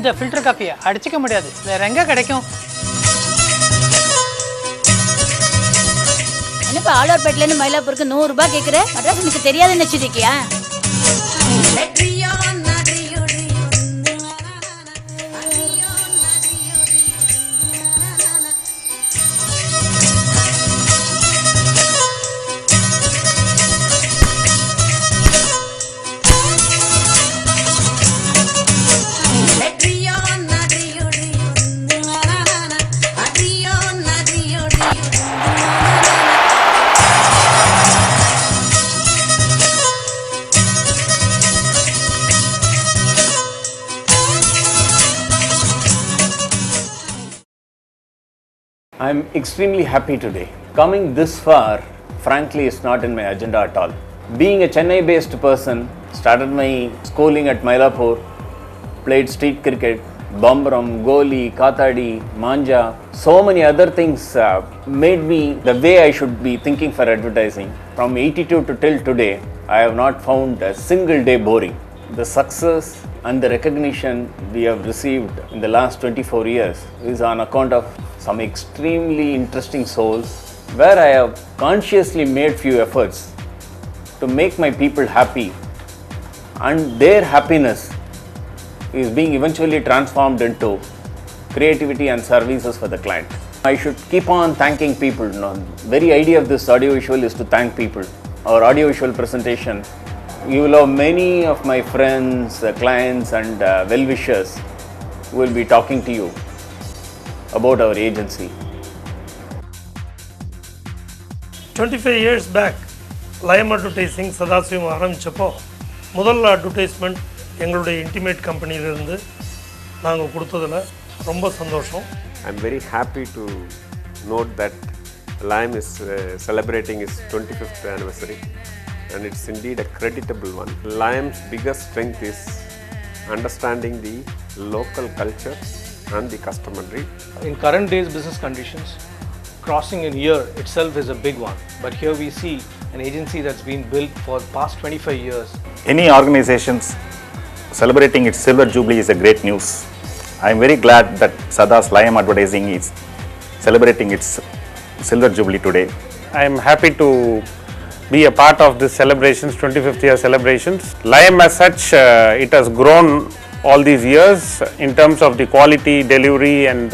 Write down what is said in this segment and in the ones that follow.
இந்த ஃபில்டர் காஃபியை அடிச்சிக்க முடியாது. வேற எங்க கிடைக்கும்? என்னப்பா ஆலூர்பேட்ல இருந்து மயிலாப்பூருக்கு 100 ரூபாய் கேக்குற? அட்ரஸ் எனக்கு தெரியாதுன்னு நினைச்சிருக்கியா? I'm extremely happy today. Coming this far, frankly, is not in my agenda at all. Being a Chennai-based person, started my schooling at Mylapore, played street cricket, Bambaram, Goli, Kathadi, Manja. So many other things made me the way I should be thinking for advertising. From 82 to till today, I have not found a single day boring. The success and the recognition we have received in the last 24 years is on account of some extremely interesting souls where I have consciously made few efforts to make my people happy, and their happiness is being eventually transformed into creativity and services for the client. I should keep on thanking people. No, very idea of this audio visual is to thank people. Our audio visual presentation, you will have many of my friends, clients and well-wishers who will be talking to you about our agency. 25 years back, Liam Advertising Sadasivam ஆரம்பிச்சப்போ முதல் advertisement எங்களுடைய intimate கம்பெனியிலிருந்து நாங்கள் கொடுத்ததில் ரொம்ப சந்தோஷம். I'm very happy to note that Liam is celebrating its 25th anniversary, and it's indeed a creditable one. Liam's biggest strength is understanding the local culture and the customer need. In current days business conditions, crossing a year itself is a big one. But here we see an agency that's been built for the past 25 years. Any organizations celebrating its silver jubilee is a great news. I am very glad that Sada's Liam Advertising is celebrating its silver jubilee today. I am happy to be a part of this celebrations, 25th year celebrations. Liam as such, it has grown all these years in terms of the quality, delivery and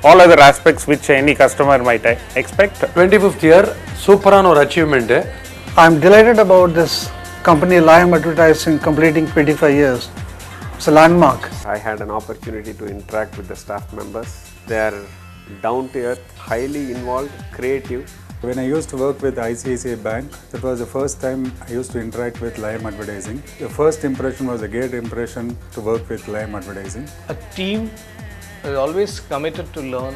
all other aspects which any customer might expect. 25th year, superan or achievement. I am delighted about this company Liam Advertising completing 25 years. It's a landmark. I had an opportunity to interact with the staff members. They are down to earth, highly involved, creative. When I used to work with ICICI Bank, that was the first time I used to interact with Liam Advertising. The first impression was a great impression to work with Liam Advertising. A team is always committed to learn,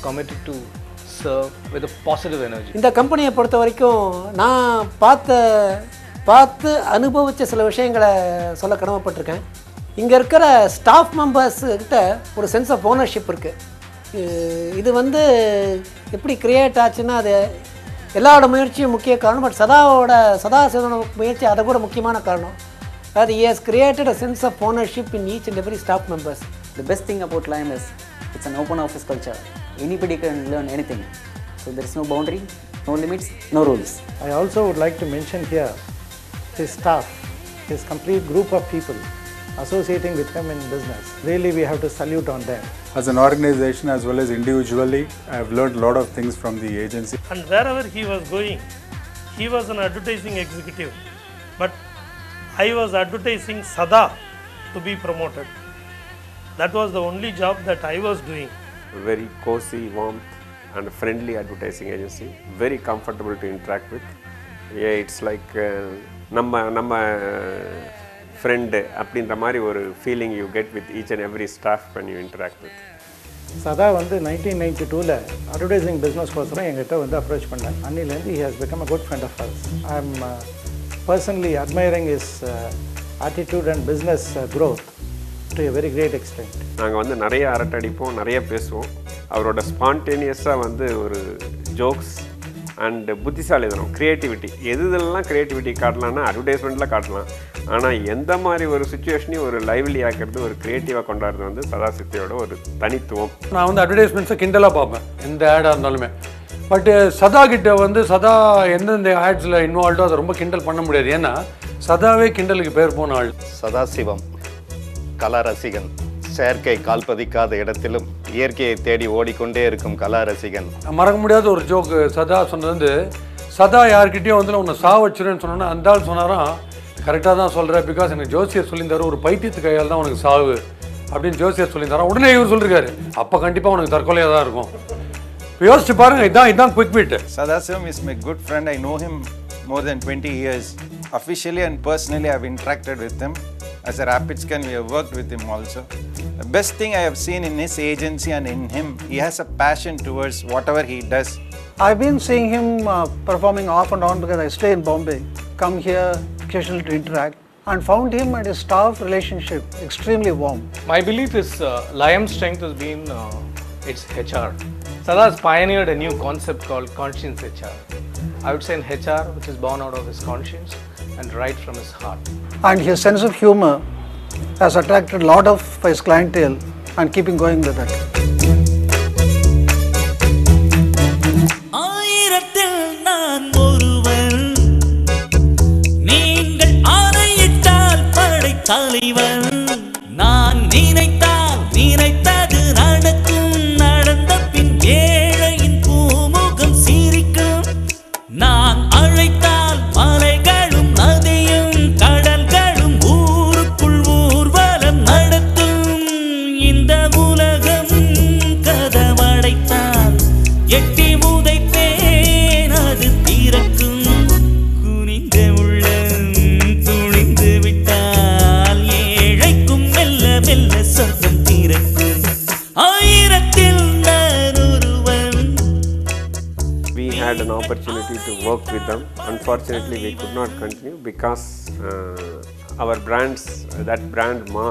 committed to serve with a positive energy. இந்த கம்பெனியை பொறுத்த வரைக்கும் நான் பார்த்து அனுபவித்த சில விஷயங்களை சொல்ல கடமைப்பட்டிருக்கேன். இங்கே இருக்கிற ஸ்டாஃப் மெம்பர்ஸ் கிட்ட ஒரு சென்ஸ் ஆஃப் ஓனர்ஷிப் இருக்குது. இது வந்து எப்படி கிரியேட் ஆச்சுன்னா அது எல்லாரோட முயற்சியும் முக்கிய காரணம். பட் சதாசிவனோட முயற்சி அதை கூட முக்கியமான காரணம். அதாவது he has created a sense of ownership in each and every staff members. The best thing about Liam is it's an open office culture. Anybody can learn anything. So there is no boundary, no limits, no rules. I also would like to mention here his staff, his complete group of people associating with him in business. Really we have to salute on them. As an organization as well as individually, I have learned a lot of things from the agency. And wherever he was going, he was an advertising executive. But I was advertising Sada to be promoted. That was the only job that I was doing. Very cozy, warmth and friendly advertising agency. Very comfortable to interact with. Yeah, it's like நம்ம friend அப்படின்ற மாதிரி ஒரு feeling you get with each and every staff when you interact with. சதா வந்து 1992ல advertising business கோசரம் எங்கிட்ட வந்து approach பண்ணேன். அன்னிலேருந்து he has become a good friend of ours. I am personally admiring his attitude and business growth to a very great extent. நாங்கள் வந்து நிறைய அரட்டடிப்போம், நிறைய பேசுவோம். அவரோட ஸ்பான்டேனியஸாக வந்து ஒரு ஜோக்ஸ் அண்ட் புத்திசாலிதனம், க்ரியேட்டிவிட்டி. எதுலாம் க்ரியேட்டிவிட்டி காட்டலாம்னா அட்வர்டைஸ்மெண்ட்டில் காட்டலாம். ஆனால் எந்த மாதிரி ஒரு சுச்சுவேஷனையும் ஒரு லைவ்லி ஆக்கிறது, ஒரு க்ரியேட்டிவாக கொண்டாடுறது வந்து சதாசிவத்தோட ஒரு தனித்துவம். நான் வந்து அட்வர்டைஸ்மெண்ட்ஸை கிண்டலாக பார்ப்பேன், எந்த ஆடாக இருந்தாலுமே. பட்டு சதா கிட்ட வந்து சதா எந்தெந்த ஆட்ஸில் இன்வால்வ்டோ அதை ரொம்ப கிண்டல் பண்ண முடியாது. ஏன்னா சதாவே கிண்டலுக்கு பேர் போன ஆள். சதாசிவம் கலா ரசிகன், செயற்கை கால் பதிக்காத இடத்திலும் இயற்கையை தேடி ஓடிக்கொண்டே இருக்கும் கலா ரசிகன். மறக்க முடியாத ஒரு ஜோக்கு சதா சொன்னது வந்து, சதா யார்கிட்டயும் வந்து உன்னை சா வச்சுருன்னு சொன்னோன்னா அந்த ஆள் சொன்னாராம், கரெக்டாக தான் சொல்கிறேன், பிகாஸ் எனக்கு ஜோசியர் சொல்லியிருந்தாரு ஒரு பைத்தியத்து கையால் தான் உனக்கு சாவு அப்படின்னு ஜோசியர் சொல்லியிருந்தாரா. உடனே இவர் சொல்லியிருக்காரு, அப்போ கண்டிப்பாக உனக்கு தற்கொலையாக தான் இருக்கும். யோசிச்சு பாருங்க, இதுதான் quick beat. Sadasivam is my good friend. I know him more than 20 years. Officially and personally, I have interacted with him. As a Rapidscan, we have worked with him also. The best thing I have seen in his agency and in him, he has a passion towards whatever he does. I've been seeing him performing off and on because I stay in Bombay, come here occasionally to interact, and found him and his staff relationship extremely warm. My belief is Liam's strength has been its HR. Sada has pioneered a new concept called conscience HR. I would say in HR, which is born out of his conscience and right from his heart. And his sense of humor has attracted a lot of his clientele and keeping going with that. ஆயிரத்தில் நான் ஒருவன், நீங்கள் ஆணையிட்டால் படை தலைவன், நான் நினைத்தால் நினைத்தது நடக்கும், நடந்த பின் ஏழையின் பூமுகம் சிரிக்கும், நான் அழைத்தால் மலைகளும் நதியும் கடல்களும் ஊருக்குள் ஊர்வலம் நடத்தும், இந்த உலகம் கதவடைத்தால் எட்டி உதைப்பேன் அது திறக்கும், குனிந்த உள்ளம் துணிந்து விட்டால் ஏழைக்கும் மெல்ல மெல்ல சொர்க்கம் திறக்கும், ஆயிரத்தில் நான் ஒருவன். We had an opportunity to work with them. Unfortunately, we could not continue because our brands, that brand Ma,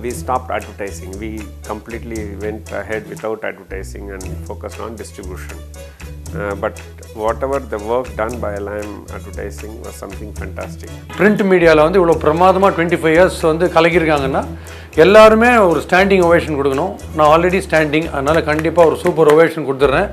we stopped advertising. We completely went ahead without advertising and focused on distribution. But whatever the work done by Liam Advertising was something fantastic. Print மீடியாவில் வந்து இவ்வளோ பிரமாதமாக 25 years வந்து கலக்கியிருக்காங்கன்னா எல்லாருமே ஒரு standing ovation கொடுக்கணும். நான் already standing, அதனால் கண்டிப்பாக ஒரு சூப்பர் ஓவேஷன் கொடுத்துட்றேன்.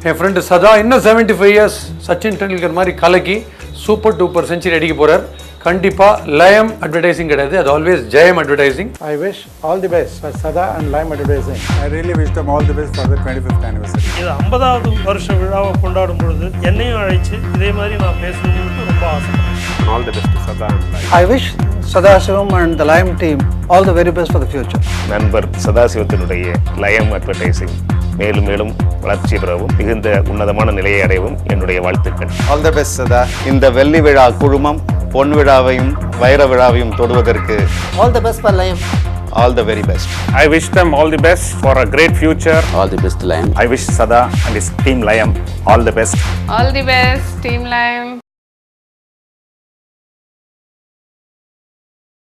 என் ஃப்ரெண்டு சதா இன்னும் 75 இயர்ஸ் சச்சின் டெண்டுல்கர் மாதிரி கலக்கி சூப்பர் டூப்பர் செஞ்சுரி அடிக்க போகிறார். கண்டிப்பாக லயம் அட்வர்டைசிங் கிடையாது, அது always Jayam advertising. I wish all the best for Sada and Lime Advertising. I really wish them all the best for the 25th anniversary. இது 50வது வருஷ விழாவை கொண்டாடும் பொழுது என்னையும் அழைச்சு இதே மாதிரி நான் பேசணும்னு ரொம்ப ஆசைப்படுறேன். All the best to Sada and Liam. I wish Sadasivam and the Lime team all the very best for the future. நண்பர் சதாசிவத்தினுடைய லயம் அட்வர்டைசிங் மேலும் மேலும் வளர்ச்சி பெறவும் மிகுந்த உன்னதமான நிலையை அடையவும் என்னுடைய வாழ்த்துக்கள். All the best, Sada. இந்த வெள்ளி விழா குழுமம் பொன் விழாவையும் வைர விழாவையும் தொடுவதற்கு All the best for Liam. all the very best. I wish them all the best for a great future. All the best, Liam. I wish Sada and his team Liam all the best. All the best, Team Liam.